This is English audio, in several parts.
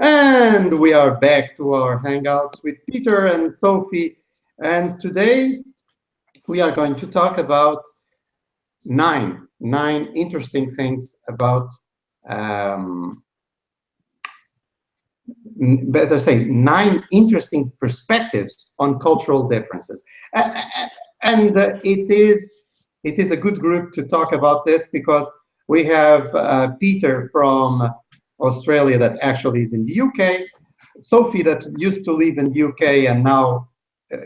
And we are back to our hangouts with Peter and Sophie. And today we are going to talk about nine interesting things about, better say, 9 interesting perspectives on cultural differences. And it is a good group to talk about this because we have Peter from Australia that actually is in the UK, Sophie that used to live in the UK and now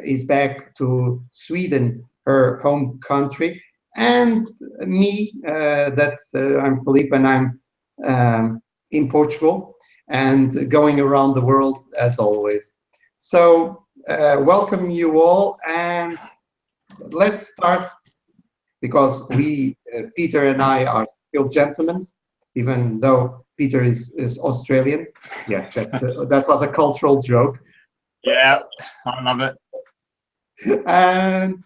is back to Sweden, her home country, and me, I'm Filipe and I'm in Portugal and going around the world as always. So welcome you all, and let's start because Peter and I are still gentlemen, even though Peter is Australian. Yeah, that was a cultural joke. Yeah, I love it. And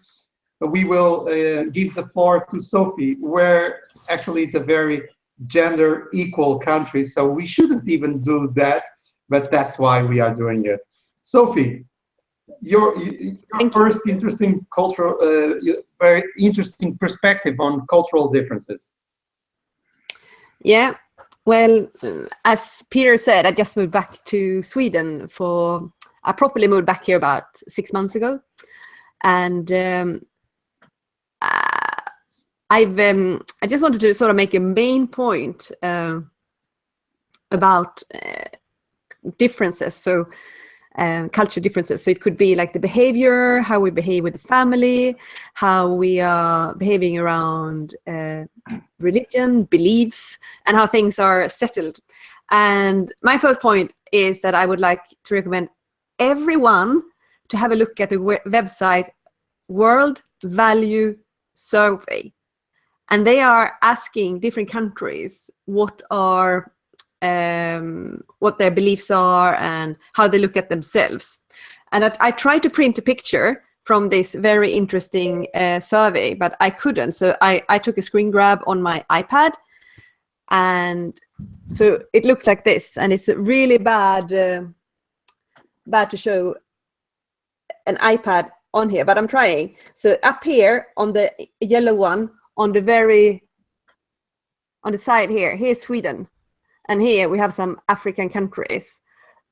we will give the floor to Sophie, where actually it's a very gender equal country, so we shouldn't even do that, but that's why we are doing it. Sophie, your first interesting cultural, very interesting perspective on cultural differences. Yeah, well, as Peter said, I just moved back to Sweden I properly moved back here about 6 months ago. And I just wanted to sort of make a main point about differences, so culture differences. So it could be like the behavior, how we behave with the family, how we are behaving around religion, beliefs, and how things are settled. And my first point is that I would like to recommend everyone to have a look at the website World Value Survey. And they are asking different countries what their beliefs are and how they look at themselves. And I tried to print a picture from this very interesting survey, but I couldn't. So I took a screen grab on my iPad. And so it looks like this. And it's really bad to show an iPad on here, but I'm trying. So up here on the yellow one, on the side here's Sweden. And here we have some African countries.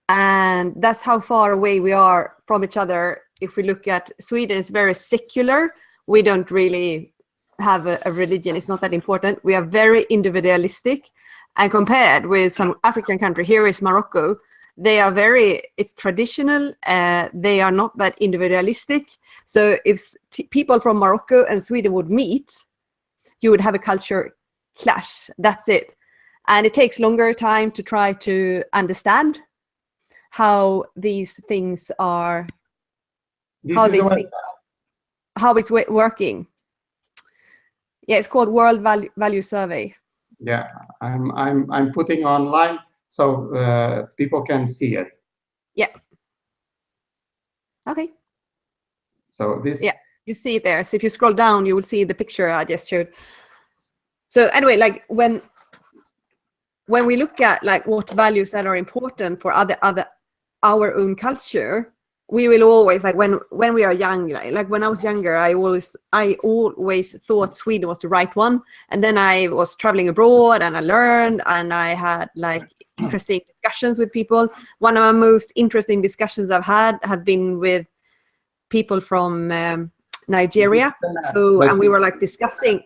And that's how far away we are from each other. If we look at Sweden, it's very secular. We don't really have a religion. It's not that important. We are very individualistic. And compared with some African country, here is Morocco. It's traditional. They are not that individualistic. So if people from Morocco and Sweden would meet, you would have a culture clash. That's it. And it takes longer time to try to understand how these things are, how it's working. Yeah, it's called World Value Survey. Yeah, I'm putting online so people can see it. Yeah. Okay. So this. Yeah, you see it there. So if you scroll down, you will see the picture I just showed. So anyway, like when we look at like what values that are important for our own culture, we will always, like when we are young, like when I was younger, I always thought Sweden was the right one. And then I was traveling abroad and I learned and I had like interesting discussions with people. One of the most interesting discussions I've had have been with people from Nigeria. And we were like discussing.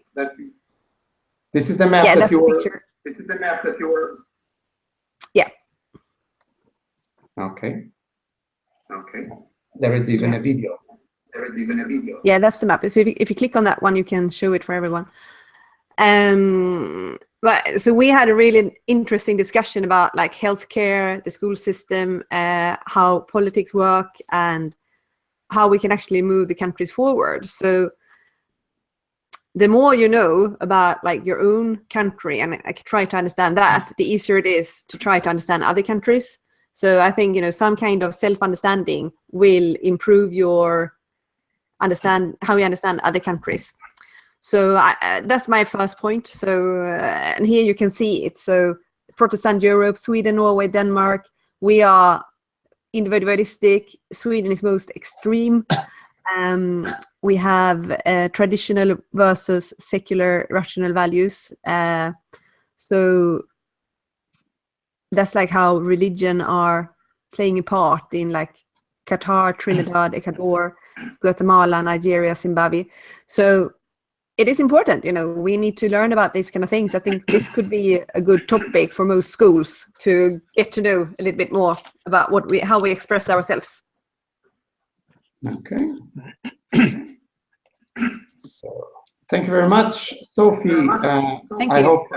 This is the map. Yeah, that's the picture. This is the map that you were. Yeah. Okay. There is even a video. Yeah, that's the map. So if you click on that one, you can show it for everyone. But so we had a really interesting discussion about like healthcare, the school system, how politics work, and how we can actually move the countries forward. So the more you know about like your own country and I try to understand that, the easier it is to try to understand other countries. So I think, some kind of self-understanding will improve how you understand other countries. So that's my first point. So, and here you can see it. So Protestant Europe, Sweden, Norway, Denmark, we are individualistic. Sweden is most extreme. We have traditional versus secular rational values. So that's like how religion are playing a part in like Qatar, Trinidad, Ecuador, Guatemala, Nigeria, Zimbabwe. So it is important, you know, we need to learn about these kind of things. I think this could be a good topic for most schools to get to know a little bit more about how we express ourselves. Okay. So, thank you very much, Sophie. Thank I you. hope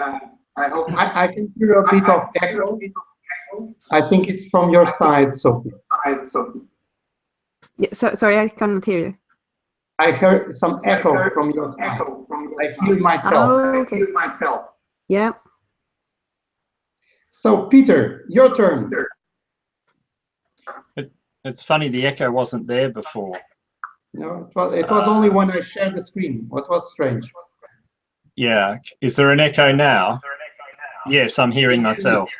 I can hear a bit of echo. I think it's from your side, Sophie. Yeah, sorry, I cannot hear you. I heard some echo from your side. I hear myself. Oh, okay. Yeah. So, Peter, your turn. It's funny, the echo wasn't there before. No, it was only when I shared the screen. What was strange? Yeah. Is there an echo now? Yes, I'm hearing myself.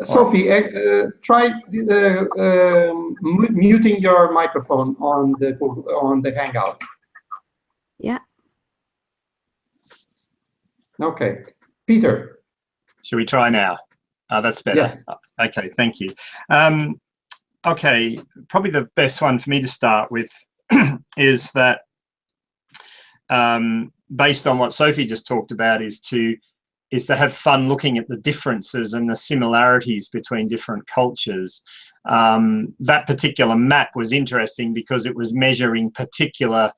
Sophie, try muting your microphone on the Hangout. Yeah. Okay, Peter. Should we try now? That's better. Yes. Okay, thank you. Okay, probably the best one for me to start with is that based on what Sophie just talked about is to have fun looking at the differences and the similarities between different cultures. That particular map was interesting because it was measuring particular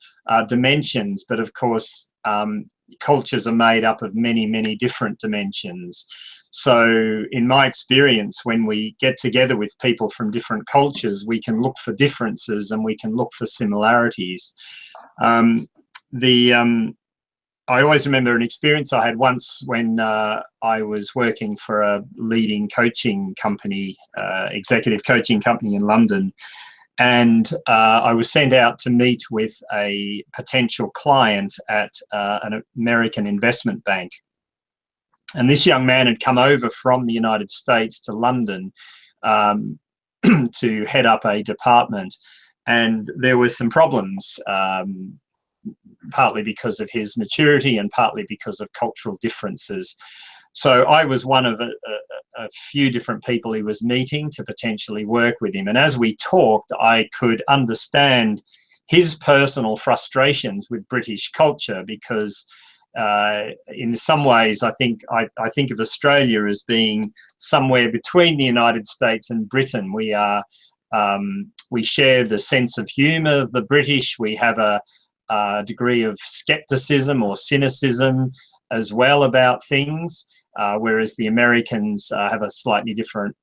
dimensions, but of course cultures are made up of many, many different dimensions. So in my experience, when we get together with people from different cultures, we can look for differences and we can look for similarities. I always remember an experience I had once when I was working for a leading coaching company, executive coaching company in London. And I was sent out to meet with a potential client at an American investment bank. And this young man had come over from the United States to London to head up a department. And there were some problems, partly because of his maturity and partly because of cultural differences. So I was one of a few different people he was meeting to potentially work with him. And as we talked, I could understand his personal frustrations with British culture because in some ways, I think of Australia as being somewhere between the United States and Britain. We share the sense of humour of the British. We have a degree of scepticism or cynicism as well about things, whereas the Americans have a slightly different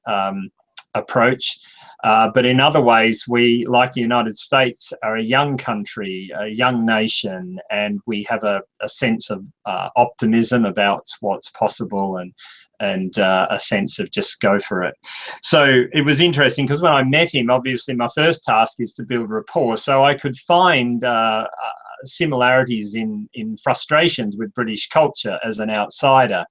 approach. But in other ways, we, like the United States, are a young country, a young nation, and we have a sense of optimism about what's possible and a sense of just go for it. So it was interesting because when I met him, obviously my first task is to build rapport. So I could find similarities in frustrations with British culture as an outsider.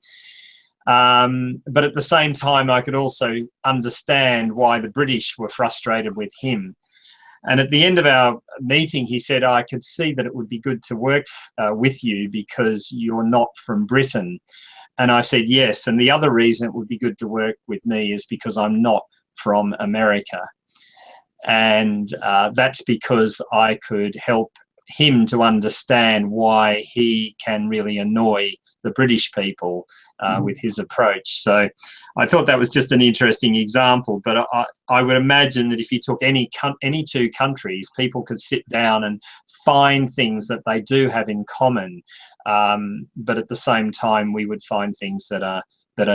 But at the same time, I could also understand why the British were frustrated with him. And at the end of our meeting, he said, I could see that it would be good to work with you because you're not from Britain. And I said, yes. And the other reason it would be good to work with me is because I'm not from America. And that's because I could help him to understand why he can really annoy the British people with his approach. So I thought that was just an interesting example, but I would imagine that if you took any two countries, people could sit down and find things that they do have in common, but at the same time we would find things that are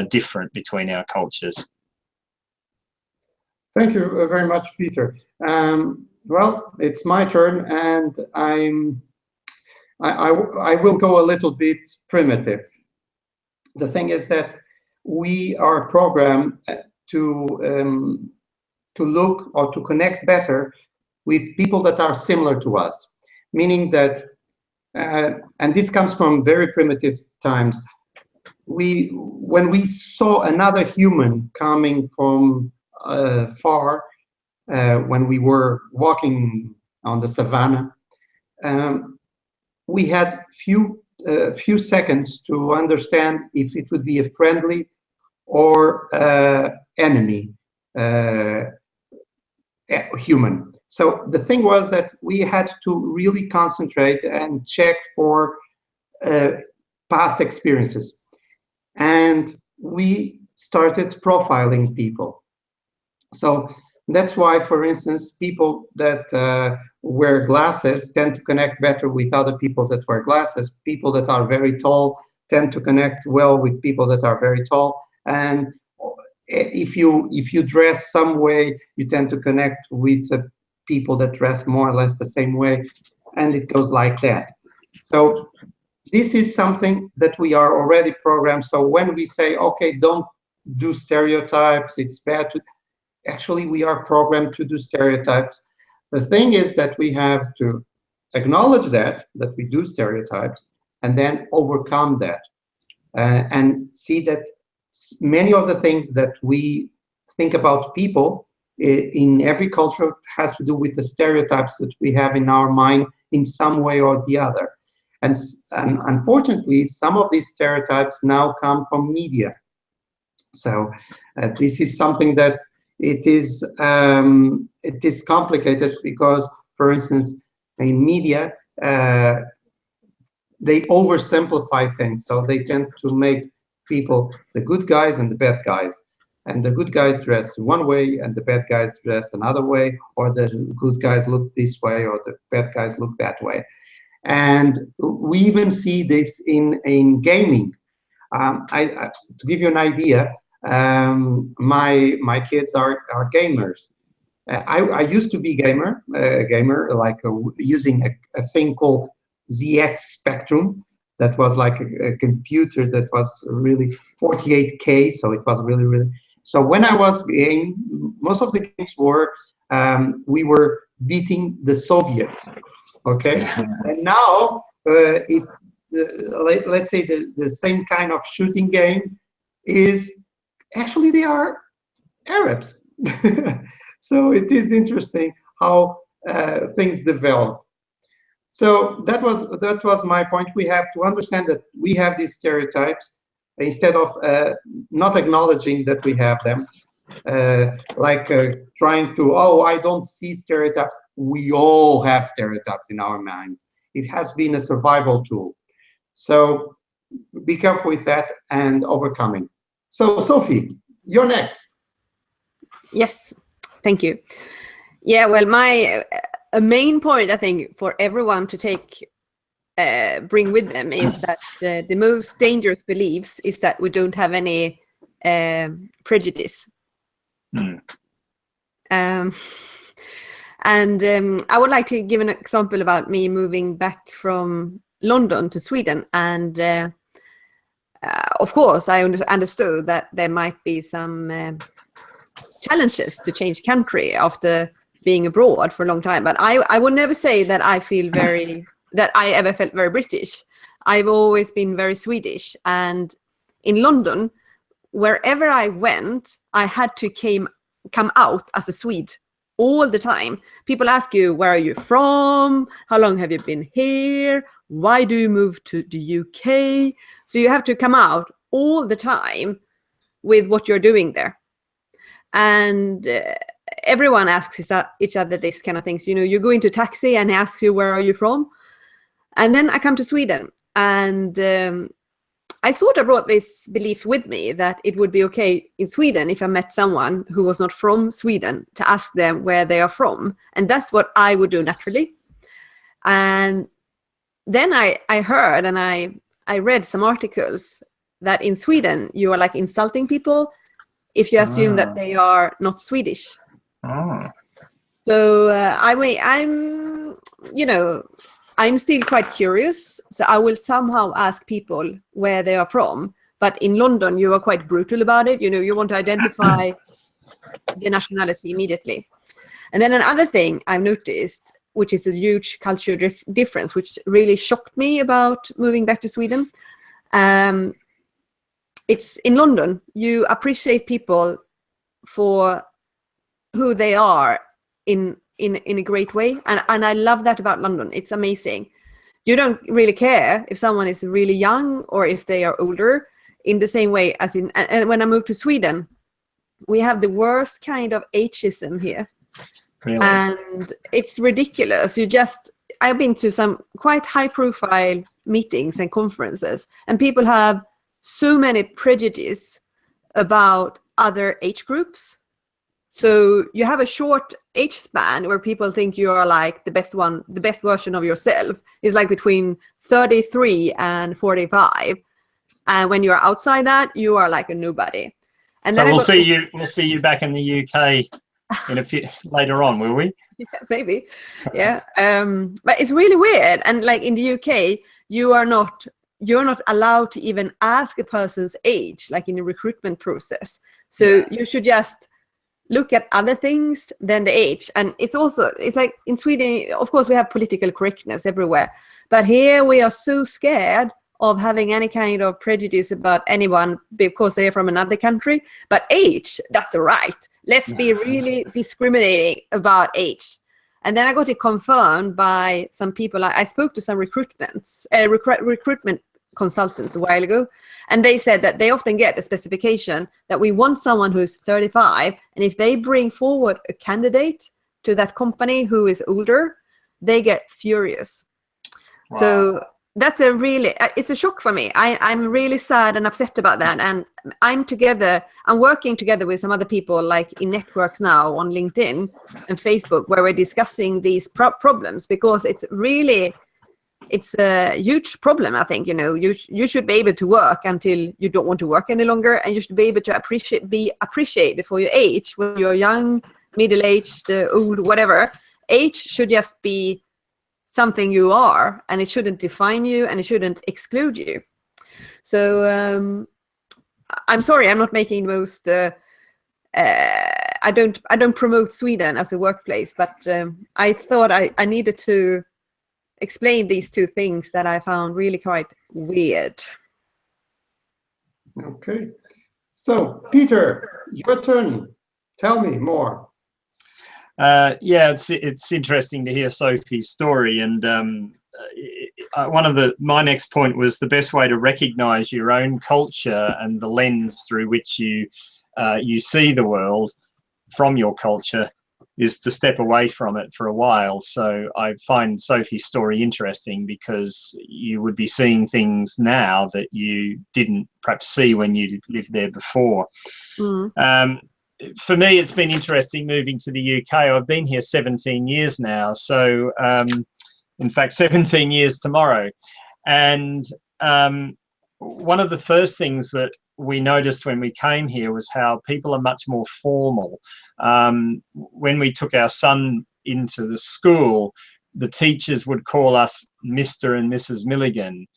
different between our cultures. Thank you very much, Peter. Well, it's my turn, and I will go a little bit primitive. The thing is that we are programmed to look or to connect better with people that are similar to us, meaning that, and this comes from very primitive times, when we saw another human coming from far, when we were walking on the savannah, we had few seconds to understand if it would be a friendly or enemy human. So the thing was that we had to really concentrate and check for past experiences. And we started profiling people. So that's why, for instance, people that wear glasses tend to connect better with other people that wear glasses. People that are very tall tend to connect well with people that are very tall. And if you dress some way, you tend to connect with people that dress more or less the same way, and it goes like that. So this is something that we are already programmed. So when we say, okay, don't do stereotypes, it's bad to, actually we are programmed to do stereotypes. The thing is that we have to acknowledge that we do stereotypes, and then overcome that, and see that many of the things that we think about people in every culture has to do with the stereotypes that we have in our mind in some way or the other. And unfortunately, some of these stereotypes now come from media. So this is something that it is complicated because, for instance, in media, they oversimplify things. So they tend to make people the good guys and the bad guys. And the good guys dress one way and the bad guys dress another way, or the good guys look this way or the bad guys look that way. And we even see this in gaming. To give you an idea, my kids are gamers. I used to be gamer, like using a thing called ZX Spectrum. That was like a computer that was really 48K, so it was really. So when I was playing, most of the games were we were beating the Soviets. Okay, and now if let's say the same kind of shooting game is actually they are Arabs. So it is interesting how things develop. So that was my point. We have to understand that we have these stereotypes instead of not acknowledging that we have them. Trying to, oh, I don't see stereotypes. We all have stereotypes in our minds. It has been a survival tool. So be careful with that and overcoming. So Sophie, you're next. Yes, thank you. Yeah, well, a main point I think for everyone to bring with them is that the most dangerous beliefs is that we don't have any prejudice. And I would like to give an example about me moving back from London to Sweden. And of course, I understood that there might be some challenges to change country after being abroad for a long time. But I would never say that that I ever felt very British. I've always been very Swedish. And in London, wherever I went, I had to come out as a Swede all the time. People ask you, where are you from? How long have you been here? Why do you move to the UK? So you have to come out all the time with what you're doing there. And everyone asks each other this kind of things. You know, you go into a taxi and he asks you, where are you from? And then I come to Sweden, and I sort of brought this belief with me that it would be okay in Sweden if I met someone who was not from Sweden to ask them where they are from. And that's what I would do naturally. And then I heard and I read some articles that in Sweden, you are like insulting people if you assume that they are not Swedish. So I'm still quite curious, so I will somehow ask people where they are from. But in London, you are quite brutal about it. You know, you want to identify the nationality immediately. And then another thing I've noticed, which is a huge cultural difference, which really shocked me about moving back to Sweden. it's in London, you appreciate people for who they are in a great way, and I love that about London. It's amazing. You don't really care if someone is really young or if they are older, in the same way as in, and when I moved to Sweden, we have the worst kind of ageism here. Really? And it's ridiculous. I've been to some quite high profile meetings and conferences, and people have so many prejudices about other age groups. So you have a short age span where people think you are like the best version of yourself is like between 33 and 45. And when you're outside that, you are like a nobody. And so then we'll see you back in the UK in a few later on, will we? Yeah, maybe. Yeah. But it's really weird. And like in the UK, you're not allowed to even ask a person's age, like in a recruitment process. So you should just look at other things than the age. And it's like in Sweden, of course, we have political correctness everywhere. But here we are so scared of having any kind of prejudice about anyone because they're from another country. But age, that's all right. Let's be really discriminating about age. And then I got it confirmed by some people. I spoke to some recruitment consultants a while ago, and they said that they often get a specification that we want someone who's 35, and if they bring forward a candidate to that company who is older, they get furious. Wow. So that's it's a shock for me. I'm really sad and upset about that. And I'm working together with some other people, like in networks now on LinkedIn and Facebook, where we're discussing these problems, because it's a huge problem. I think, you should be able to work until you don't want to work any longer, and you should be able to be appreciated for your age, when you're young, middle-aged, old, whatever. Age should just be something you are, and it shouldn't define you, and it shouldn't exclude you. So I'm sorry, I'm not making the most I don't promote Sweden as a workplace, but I thought I needed to explain these two things that I found really quite weird. Okay, so Peter, your turn. Tell me more. Yeah, it's interesting to hear Sophie's story, and my next point was the best way to recognize your own culture and the lens through which you see the world from your culture is to step away from it for a while. So I find Sophie's story interesting because you would be seeing things now that you didn't perhaps see when you lived there before. For me, it's been interesting moving to the UK. I've been here 17 years now. So, in fact, 17 years tomorrow. And one of the first things that we noticed when we came here was how people are much more formal. When we took our son into the school, the teachers would call us Mr. and Mrs. Milligan.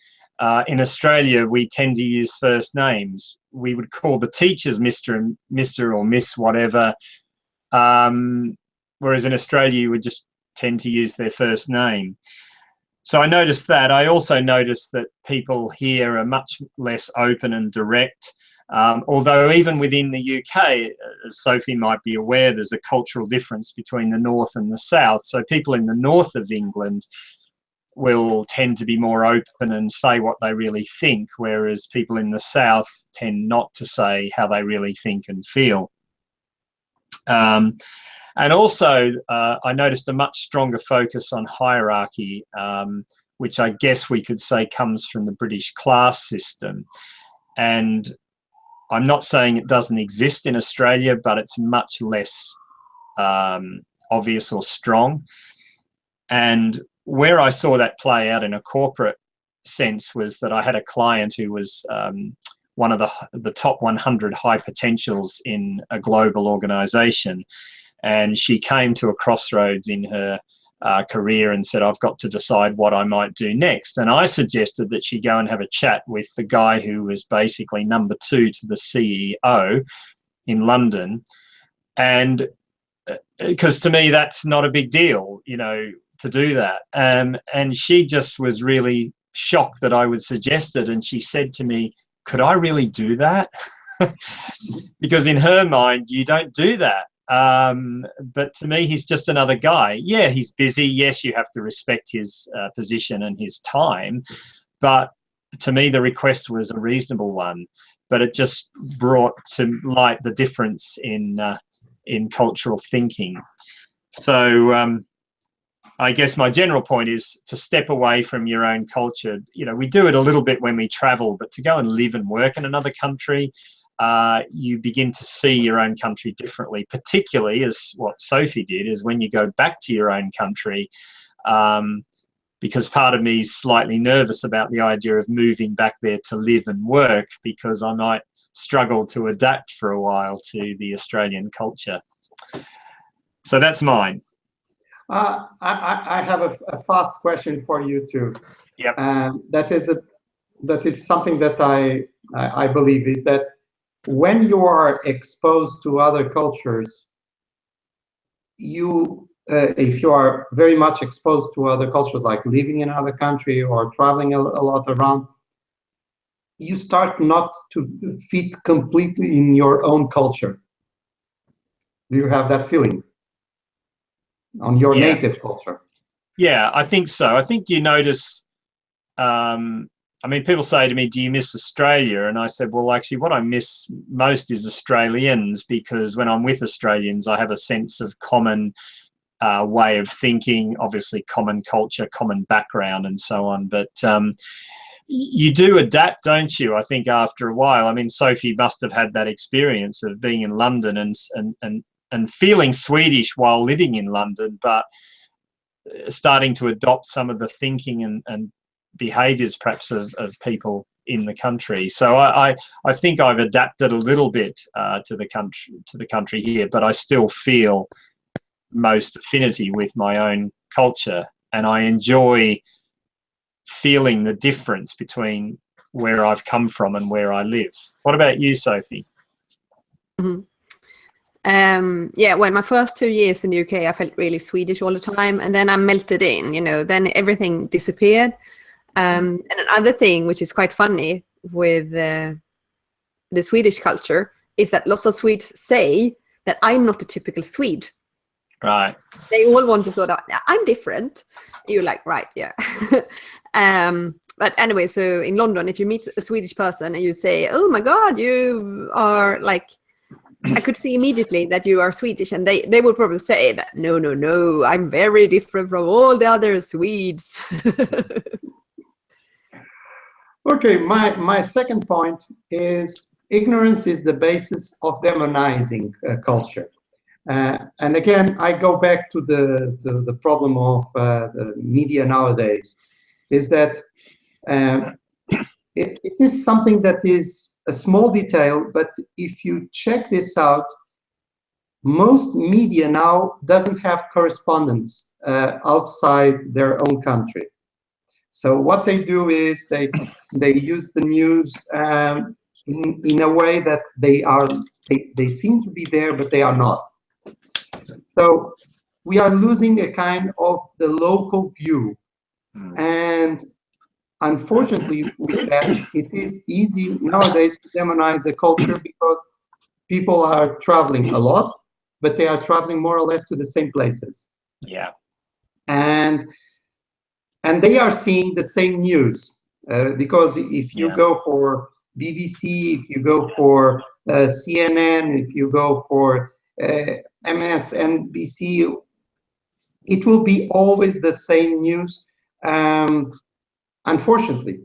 In Australia, we tend to use first names. We would call the teachers Mr. or Miss whatever, whereas in Australia, you would just tend to use their first name. So I noticed that. I also noticed that people here are much less open and direct, although even within the UK, as Sophie might be aware, there's a cultural difference between the north and the south. So people in the north of England will tend to be more open and say what they really think, whereas people in the south tend not to say how they really think and feel. And also, I noticed a much stronger focus on hierarchy, which I guess we could say comes from the British class system. And I'm not saying it doesn't exist in Australia, but it's much less obvious or strong. And where I saw that play out in a corporate sense was that I had a client who was one of the top 100 high potentials in a global organization. And she came to a crossroads in her career and said, I've got to decide what I might do next. And I suggested that she go and have a chat with the guy who was basically number 2 to the CEO in London. And because to me, that's not a big deal, to do that. And she just was really shocked that I would suggest it. And she said to me, could I really do that? Because in her mind, you don't do that. But to me, he's just another guy. Yeah, he's busy. Yes, you have to respect his position and his time. But to me, the request was a reasonable one. But it just brought to light the difference in cultural thinking. So I guess my general point is to step away from your own culture. You know, we do it a little bit when we travel, but to go and live and work in another country, you begin to see your own country differently, particularly as what Sophie did, is when you go back to your own country, because part of me is slightly nervous about the idea of moving back there to live and work, because I might struggle to adapt for a while to the Australian culture. So that's mine. I have a fast question for you too. Yep. That is something that I believe is that when you are exposed to other cultures, if you are very much exposed to other cultures, like living in another country or traveling a lot around, you start not to fit completely in your own culture. Do you have that feeling on your native culture? Yeah, I think so. I think you notice, I mean, people say to me, do you miss Australia? And I said, well, actually, what I miss most is Australians, because when I'm with Australians, I have a sense of common way of thinking, obviously common culture, common background, and so on. But you do adapt, don't you? I think after a while. I mean, Sophie must have had that experience of being in London and feeling Swedish while living in London, but starting to adopt some of the thinking and behaviours perhaps of people in the country. So I think I've adapted a little bit to the country here, but I still feel most affinity with my own culture, and I enjoy feeling the difference between where I've come from and where I live. What about you, Sophie? Mm-hmm. Yeah, well, my first 2 years in the UK, I felt really Swedish all the time, and then I melted in, you know, then everything disappeared. And another thing which is quite funny with the Swedish culture is that lots of Swedes say that I'm not a typical Swede. Right. They all want to sort of, I'm different. You're like, right, yeah. But anyway, so in London, if you meet a Swedish person and you say, oh my God, you are like, I could see immediately that you are Swedish, and they would probably say that, no, I'm very different from all the other Swedes. Okay, my second point is ignorance is the basis of demonizing culture. And again, I go back to the problem of the media nowadays, is that it is something that is a small detail, but if you check this out, most media now doesn't have correspondence outside their own country. So what they do is they use the news in a way that they seem to be there, but they are not. So we are losing a kind of the local view, and unfortunately, with that, it is easy nowadays to demonize the culture because people are traveling a lot, but they are traveling more or less to the same places. Yeah. And they are seeing the same news because if you go for BBC, if you go for CNN, if you go for MSNBC, it will be always the same news, unfortunately.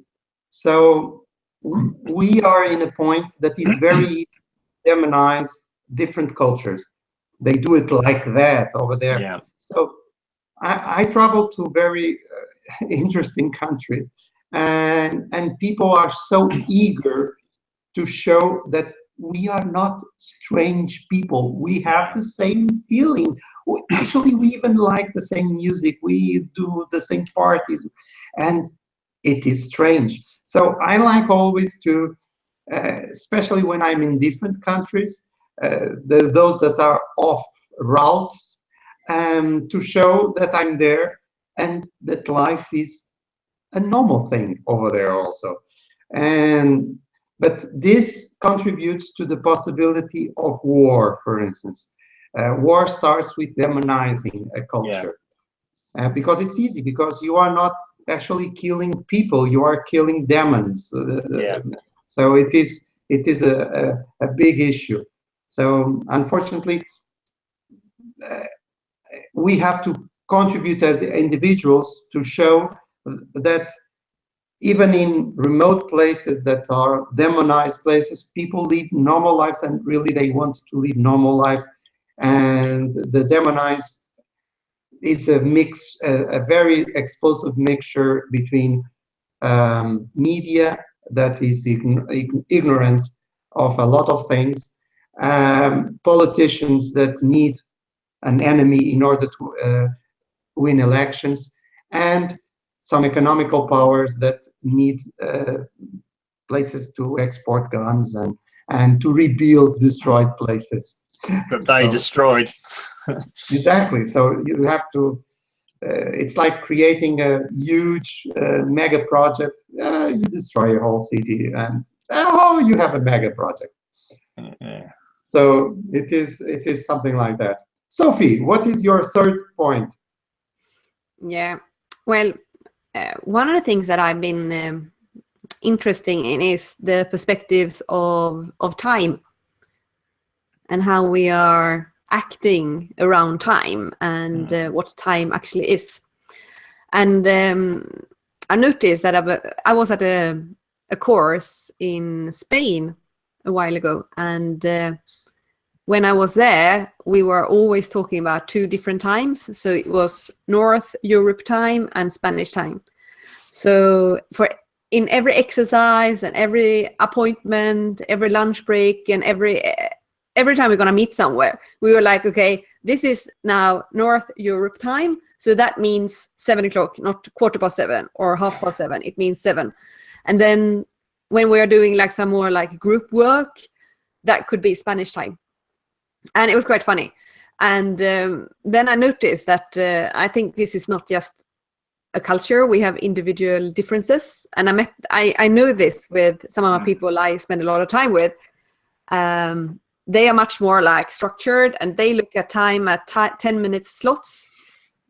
So we are in a point that is very easy to demonize different cultures. They do it like that over there. Yeah. So I travel to very interesting countries, and people are so eager to show that we are not strange people. We have the same feeling. Actually, we even like the same music. We do the same parties, and it is strange. So I like always to, especially when I'm in different countries, those that are off routes, to show that I'm there and that life is a normal thing over there also. And But this contributes to the possibility of war, for instance. War starts with demonizing a culture. Because it's easy, because you are not actually killing people, you are killing demons. So it is a big issue. So unfortunately, we have to contribute as individuals to show that even in remote places that are demonized places, people live normal lives, and really they want to live normal lives. And the demonized is a mix, a very explosive mixture between media that is ignorant of a lot of things, politicians that need an enemy in order to win elections, and some economical powers that need places to export guns and to rebuild destroyed places. But they destroyed. Exactly. So you have to, it's like creating a huge mega project. You destroy a whole city and oh, you have a mega project. So it is something like that. Sophie, what is your third point? Yeah, well, one of the things that I've been interested in is the perspectives of time and how we are acting around time and what time actually is. And I noticed that I was at a course in Spain a while ago, and when I was there, we were always talking about two different times. So it was North Europe time and Spanish time. So in every exercise and every appointment, every lunch break, and every time we're going to meet somewhere, we were like, okay, this is now North Europe time. So that means 7 o'clock, not 7:15 or 7:30. It means 7. And then when we're doing like some more like group work, that could be Spanish time. And it was quite funny. And then I noticed that I think this is not just a culture. We have individual differences. And I know this with some of my people I spend a lot of time with. They are much more like structured, and they look at time at 10 minutes slots.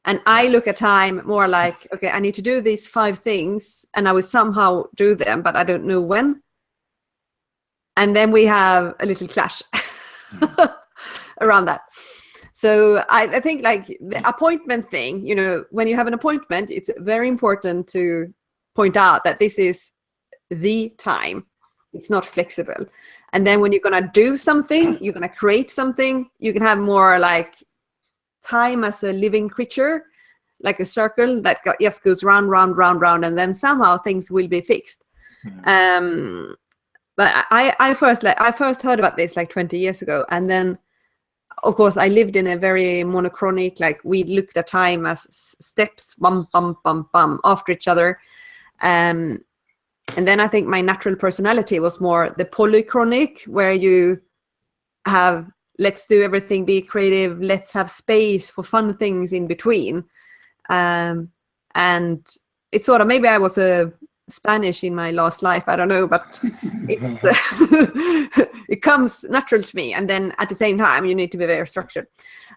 And I look at time more like, okay, I need to do these 5 things and I will somehow do them, but I don't know when. And then we have a little clash around that. So I think like the appointment thing, you know, when you have an appointment, it's very important to point out that this is the time. It's not flexible. And then when you're going to do something, you're going to create something, you can have more like time as a living creature, like a circle that just goes round, round, round, round, and then somehow things will be fixed. But I first heard about this like 20 years ago, and then of course I lived in a very monochronic, like we looked at time as steps, bum, bum, bum, bum, after each other. And then I think my natural personality was more the polychronic, where you have, let's do everything, be creative, let's have space for fun things in between. And it's sort of, maybe I was a Spanish in my last life, I don't know, but it's it comes natural to me. And then at the same time, you need to be very structured.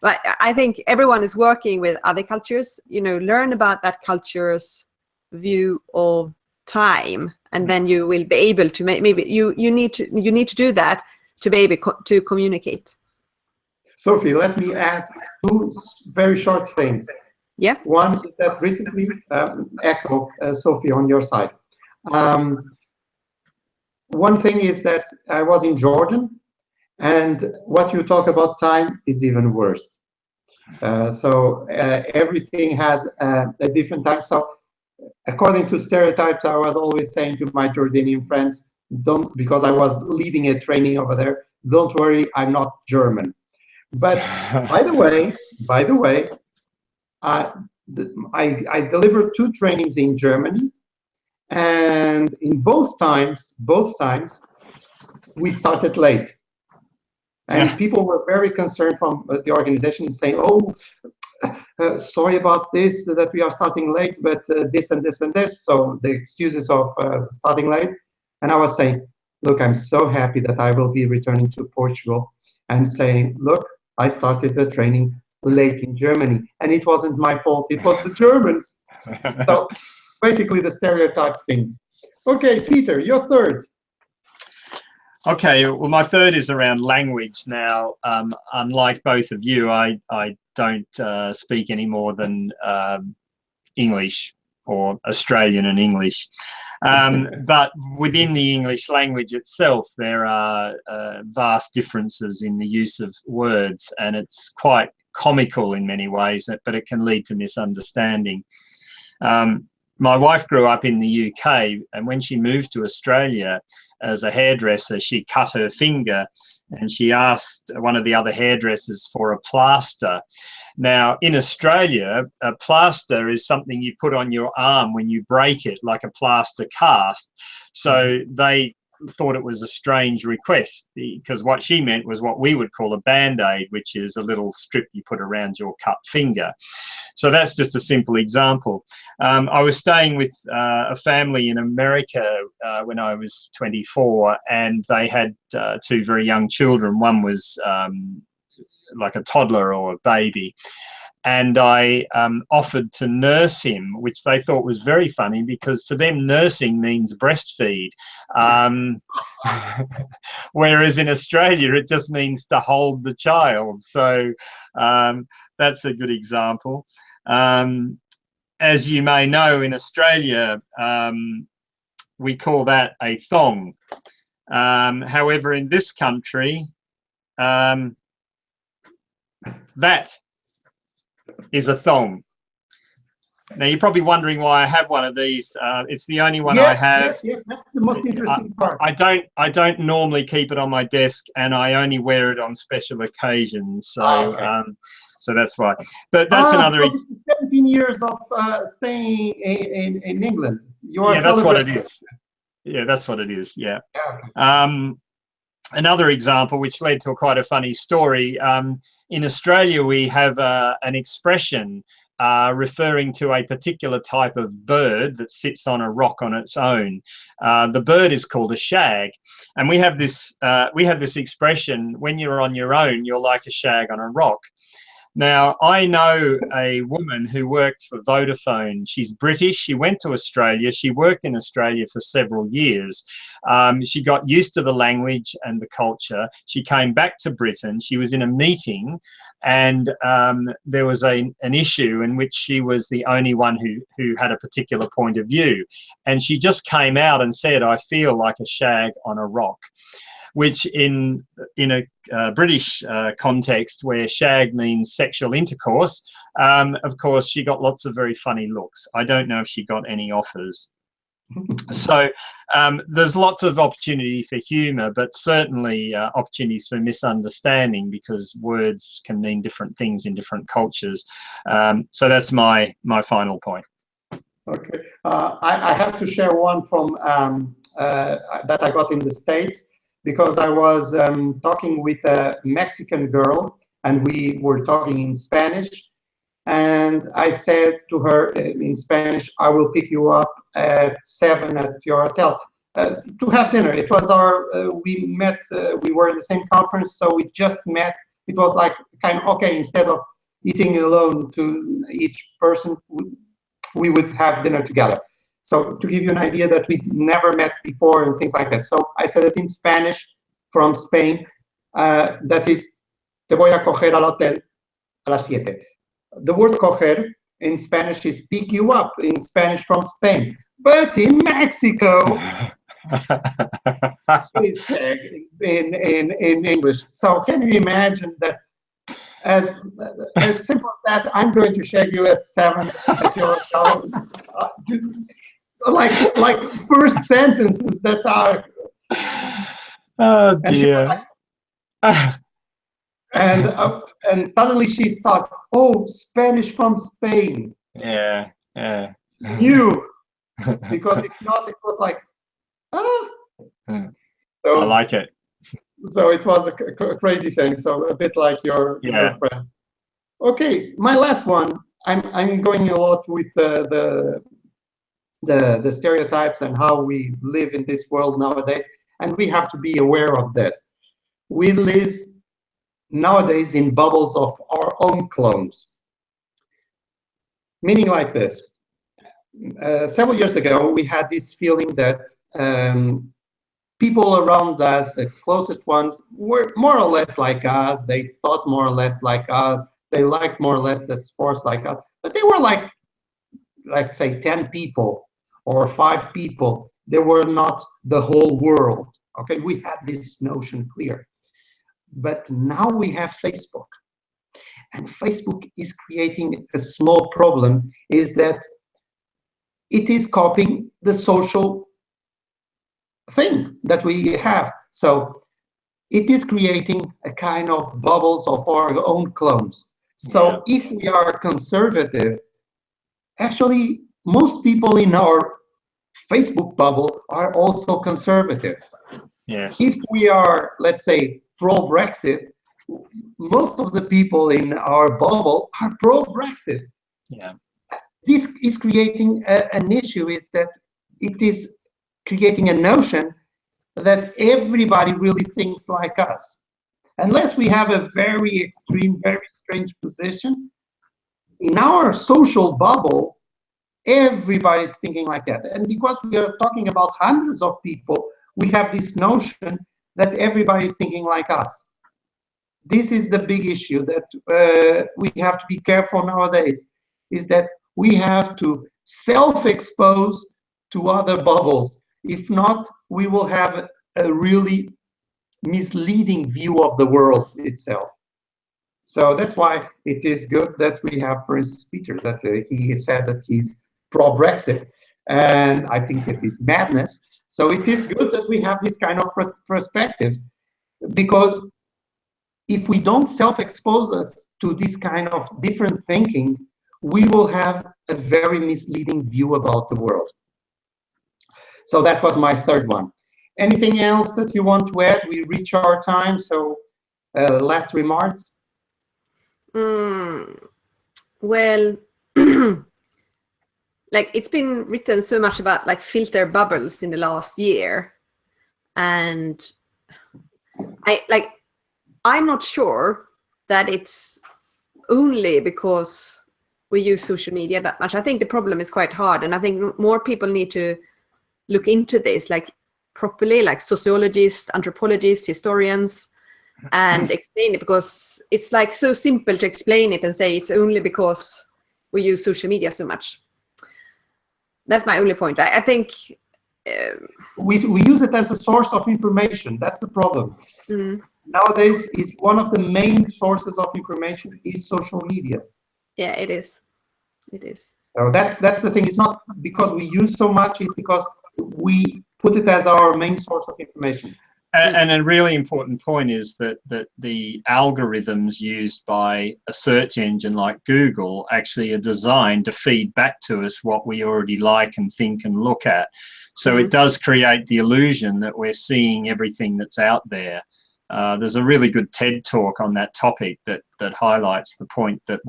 But I think everyone is working with other cultures, you know, learn about that culture's view of time, and then you will be able to maybe you need to do that to be able to communicate. Sophie, let me add 2 very short things. Yeah. One is that recently, echo Sophie on your side. One thing is that I was in Jordan, and what you talk about time is even worse. So everything had a different time. So according to Stereotypes, I was always saying to my Jordanian friends, because I was leading a training over there, don't worry, I'm not German. But by the way, I delivered 2 trainings in Germany, and in both times, we started late. And people were very concerned from the organization, saying, oh, sorry about this, that we are starting late, but this and this and this. So the excuses of starting late. And I was saying, look, I'm so happy that I will be returning to Portugal, and saying, look, I started the training late in Germany, and it wasn't my fault, it was the Germans. So basically the stereotype things. Okay, Peter, your third. Okay, well, my third is around language. Now, unlike both of you, I don't speak any more than English, or Australian and English. But within the English language itself, there are vast differences in the use of words, and it's quite comical in many ways, but it can lead to misunderstanding. My wife grew up in the UK, and when she moved to Australia as a hairdresser, she cut her finger, and she asked one of the other hairdressers for a plaster. Now, in Australia, a plaster is something you put on your arm when you break it, like a plaster cast. So they thought it was a strange request, because what she meant was what we would call a band-aid, which is a little strip you put around your cut finger. So that's just a simple example. I was staying with a family in America when I was 24, and they had two very young children. One was like a toddler or a baby. And I offered to nurse him, which they thought was very funny, because to them nursing means breastfeed. Whereas in Australia, it just means to hold the child. So that's a good example. As you may know, in Australia, we call that a thong. However, in this country, that is a thong. Now, you're probably wondering why I have one of these. It's the only one I have. Yes, that's the most interesting part. I don't normally keep it on my desk, and I only wear it on special occasions. So, so that's why. But that's another. 17 years of staying in England. You are that's what it is. Yeah, that's what it is. Yeah. Another example, which led to quite a funny story. In Australia, we have an expression referring to a particular type of bird that sits on a rock on its own. The bird is called a shag, and we have this expression: when you're on your own, you're like a shag on a rock. Now, I know a woman who worked for Vodafone. She's British. She went to Australia. She worked in Australia for several years. She got used to the language and the culture. She came back to Britain. She was in a meeting, and there was an issue in which she was the only one who had a particular point of view. And she just came out and said, "I feel like a shag on a rock," which in a British context, where shag means sexual intercourse, of course, she got lots of very funny looks. I don't know if she got any offers. So there's lots of opportunity for humour, but certainly opportunities for misunderstanding, because words can mean different things in different cultures. So that's my final point. Okay, I have to share one from that I got in the States, because I was talking with a Mexican girl, and we were talking in Spanish, and I said to her in Spanish, "I will pick you up at 7 at your hotel to have dinner." It was we met, we were in the same conference, so we just met. It was like kind of, okay, instead of eating alone to each person, we would have dinner together. So to give you an idea that we never met before and things like that. So I said it in Spanish from Spain. That is, "Te voy a coger al hotel a las 7. The word coger in Spanish is pick you up in Spanish from Spain. But in Mexico, it's in English. So can you imagine that? As simple as that, I'm going to shag you at 7 at your hotel. Like first sentences that are. Oh dear. And suddenly she thought, "Oh, Spanish from Spain." Yeah. New, because if not, it was like, So, I like it. So it was a crazy thing. So a bit like your friend. Okay, my last one. I'm going a lot with the stereotypes and how we live in this world nowadays. and we have to be aware of this. We live nowadays in bubbles of our own clones. Meaning like this. Several years ago, we had this feeling that people around us, the closest ones, were more or less like us. They thought more or less like us. They liked more or less the sports like us. But they were like say 10 people or 5 people. They were not the whole world. Okay, we had this notion clear. But now we have Facebook. And Facebook is creating a small problem, is that it is copying the social thing that we have. So it is creating a kind of bubbles of our own clones. So if we are conservative, actually most people in our Facebook bubble are also conservative. Yes. If we are, let's say, pro-Brexit, most of the people in our bubble are pro-Brexit. Yeah. This is creating an issue, is that it is creating a notion that everybody really thinks like us. Unless we have a very extreme, very strange position, in our social bubble, everybody's thinking like that. And because we are talking about hundreds of people, we have this notion that everybody's thinking like us. This is the big issue that we have to be careful nowadays, is that we have to self-expose to other bubbles. If not, we will have a really misleading view of the world itself. So that's why it is good that we have, for instance, Peter, that he said that he's pro-Brexit. And I think that is madness. So it is good that we have this kind of perspective, because if we don't self-expose us to this kind of different thinking, we will have a very misleading view about the world. So that was my third one. Anything else that you want to add? We reach our time, so last remarks? Well, like it's been written so much about like filter bubbles in the last year, and I'm not sure that it's only because we use social media that much. I think the problem is quite hard, and I think more people need to look into this like properly, like sociologists, anthropologists, historians, and explain it, because it's like so simple to explain it and say it's only because we use social media so much. That's my only point. I think we use it as a source of information. That's the problem. Nowadays, is one of the main sources of information is social media. Yeah, it is. It is. So that's the thing. It's not because we use so much, it's because we put it as our main source of information. And a really important point is that the algorithms used by a search engine like Google actually are designed to feed back to us what we already like and think and look at. So it does create the illusion that we're seeing everything that's out there. There's a really good TED talk on that topic that highlights the point that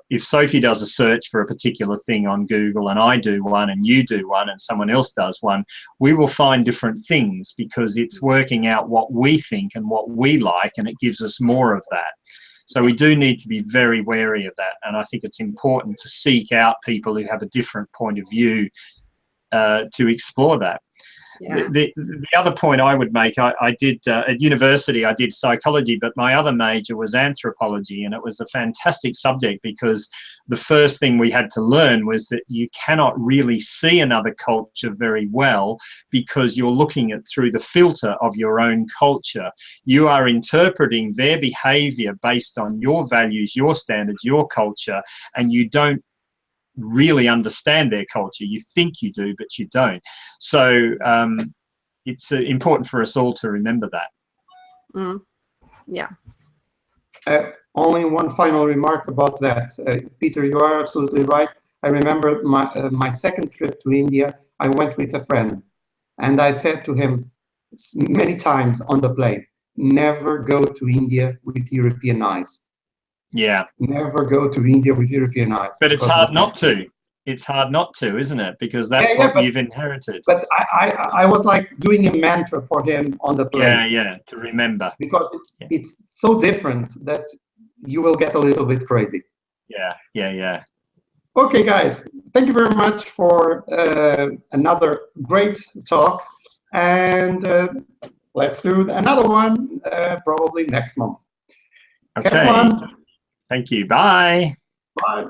if Sophie does a search for a particular thing on Google, and I do one and you do one and someone else does one, we will find different things because it's working out what we think and what we like, and it gives us more of that. So we do need to be very wary of that, and I think it's important to seek out people who have a different point of view to explore that. Yeah. The other point I would make, I did at university, I did psychology, but my other major was anthropology, and it was a fantastic subject because the first thing we had to learn was that you cannot really see another culture very well because you're looking at through the filter of your own culture. You are interpreting their behavior based on your values, your standards, your culture, and you don't really understand their culture. You think you do, but you don't. So it's important for us all to remember that. Yeah. Only one final remark about that. Peter, you are absolutely right. I remember my second trip to India, I went with a friend, and I said to him many times on the plane, never go to India with European eyes. Yeah. Never go to India with European eyes. But it's hard not to. it's hard not to, isn't it? Because that's Yeah, what you've inherited. But I was like doing a mantra for him on the plane. Yeah, to remember. Because it's so different that you will get a little bit crazy. Yeah. Okay, guys, thank you very much for another great talk. And let's do another one probably next month. Okay. Have fun. Thank you. Bye. Bye.